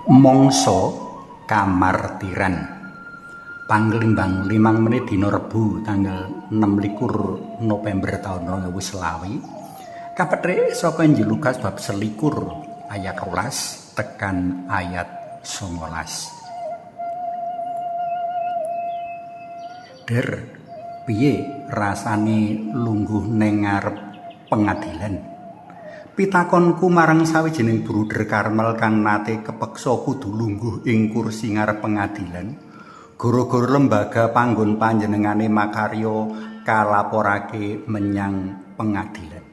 Mangsa kamartiran Panglimbang 5 menit dina Rebu tanggal 26 November tahun 2020 kapethrik saka Injil Lukas bab 21 ayat 12 tekan ayat 19. Der piye rasane lungguh ning ngarep pengadilan? Pitakonku marang sawijining bruder Karmel kang nate kepeksa kudu lungguh ing kursi ngarep pengadilan gara-gara lembaga panggon panjenengane makarya kalaporake menyang pengadilan.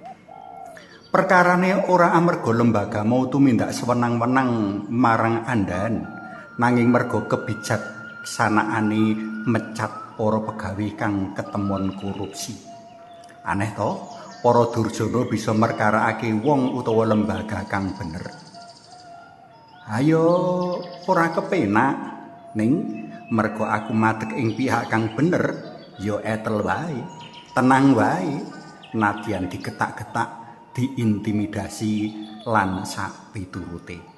Perkarane ora amarga lembaga mau tumindak sewenang-wenang marang andhan, nanging merga kebijaksanaane mecat para pegawe kang ketemon korupsi. Aneh to? Para durjana bisa merkarakake wong utawa lembaga kang bener. Ayo ora kepenak ning mergo aku madeg ing pihak kang bener, ya etel wae, tenang wae, nadyan diketak-ketak, diintimidasi lan sak piturute.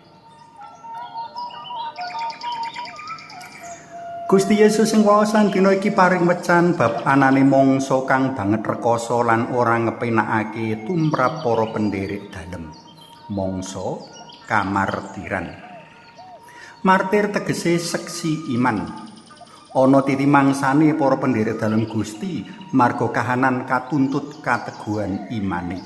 Gusti Yesus sing waosan dina iki paring wecan bab anane mangsa kang banget rekoso lan ora ngepenakake tumrap para pendherek dalem. Mangsa kamartiran. Martir tegese seksi iman. Ana titi mangsane para pendherek dalem Gusti marga kahanan katuntut kateguhan imane.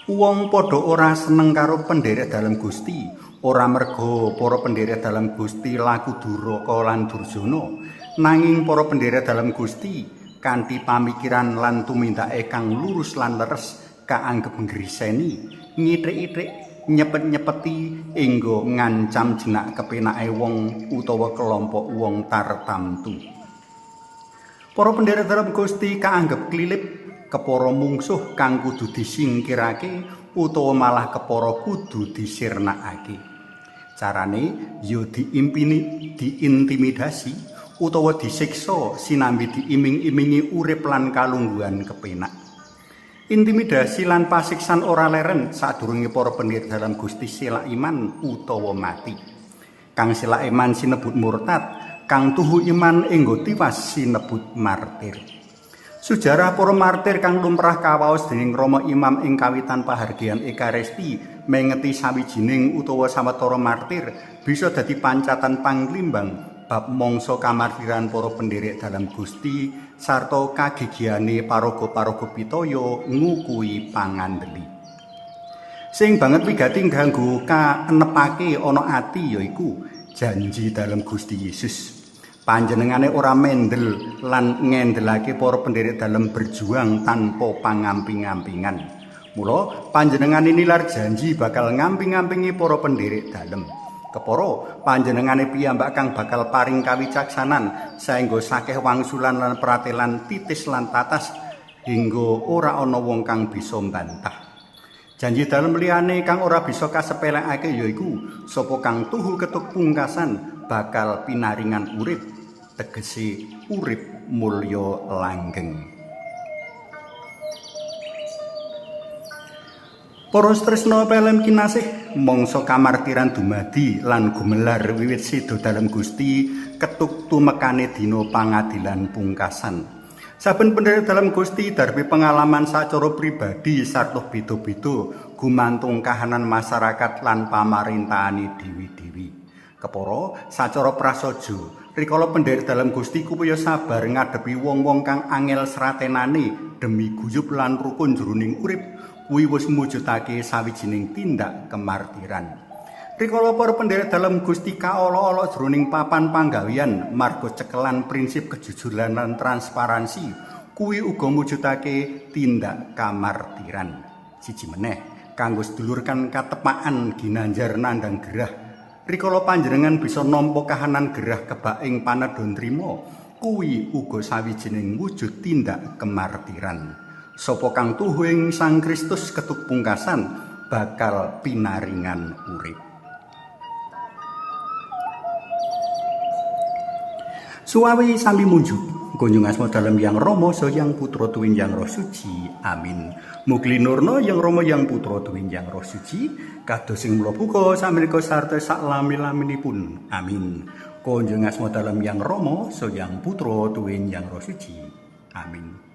Wong padha ora seneng karo pendherek dalem Gusti. Ora merga para pendherek dalam Gusti laku duraka lan durjana, nanging para pendherek dalam Gusti kanthi pamikiran lan tumindake kang lurus lan leres kaanggep ngriseni, ngithik-ithik, nyepet-nyepeti enggo ngancam jenak kepenake wong utawa kelompok wong tartamtu. Para pendherek dalam Gusti kaanggep klilip kepara mungsuh kang kudu disingkirake utawa malah kepara kudu disirnakake. Carane ya diintimidasi utawa disiksa sinambi diiming-imingi urip lan kalungguhan kepenak. Intimidasi lan pasiksan ora leren sadurunge para pendherek dalam Gusti silak iman utawa mati. Kang silak iman sinebut murtad, kang tuhu iman enggo tiwas sinebut martir. Sejarah para martir kang lumrah kawaos dening Rama Imam ing kawitan pahargyan Ekaristi mengeti sawijining utawa sawetara martir bisa dadi pancatan panglimbang bab mangsa kamartiran para pendherek dalam Gusti sarta kagigiane paraga-paraga pitaya ngukuhi pangandeli. Sing banget wigati kanggo kanepake ana ati yaiku janji dalam Gusti Yesus. Panjenengane ora mendel lan ngendelake para pendherek dalem berjuang tanpa pangamping-ampingan. Mula panjenengane nilar janji bakal ngamping-ampingi para pendherek dalem. Kepara panjenengane piyambak kang bakal paring kawicaksanan saengga sakeh wangsulan lan pratelan titis lan tatas hingga ora ana wong kang bisa mbantah. Janji dalem liyane kang ora bisa kasepelekake yaiku sapa kang tuhu ketuk pungkasan bakal pinaringan urip, tegese urip mulya langgeng. Para tresna pelem kinasih, mangsa kamartiran dumadi lan gumelar wiwit seda dalem Gusti ketuk tumekane dina pangadilan pungkasan. Saben pendherek dalam Gusti darbe pengalaman sacara pribadi sarta beda-beda gumantung kahanan masyarakat lan pamarentahane dewi-dewi. Kepara sacara prasaja, rikala pendherek dalam Gusti kupaya sabar ngadepi wong-wong kang angel sratenane demi guyub lan rukun jroning urip, kuwi wis mujudake sawijining tindak kemartiran. Rikala para pendherek dalam Gusti kaolo-olo jroning papan panggawean marga cekelan prinsip kejujuran lan transparansi, kuwi uga mujudake tindak kamartiran. Siji meneh, kanggo sedulurkan katepakan ginanjar nandang gerah. Rikala panjenengan bisa nampa kahanan gerah kebak ing panedon trima, kuwi uga sawijining wujud tindak kemartiran. Sapa kang tuhu ing Sang Kristus ketuk pungkasan bakal pinaringan urip. Suwawi sami munjuk, Kunjung asma dalam Yang Rama so Yang Putra tuwin Yang Roh Suci. Amin. Mugi nurna Yang Rama Yang Putra tuwin Yang Roh Suci kados sing mula buka samenika sarta sak lami-laminipun. Amin. Kunjung asma dalam Yang Rama so Yang Putra tuwin Yang Roh Suci. Amin.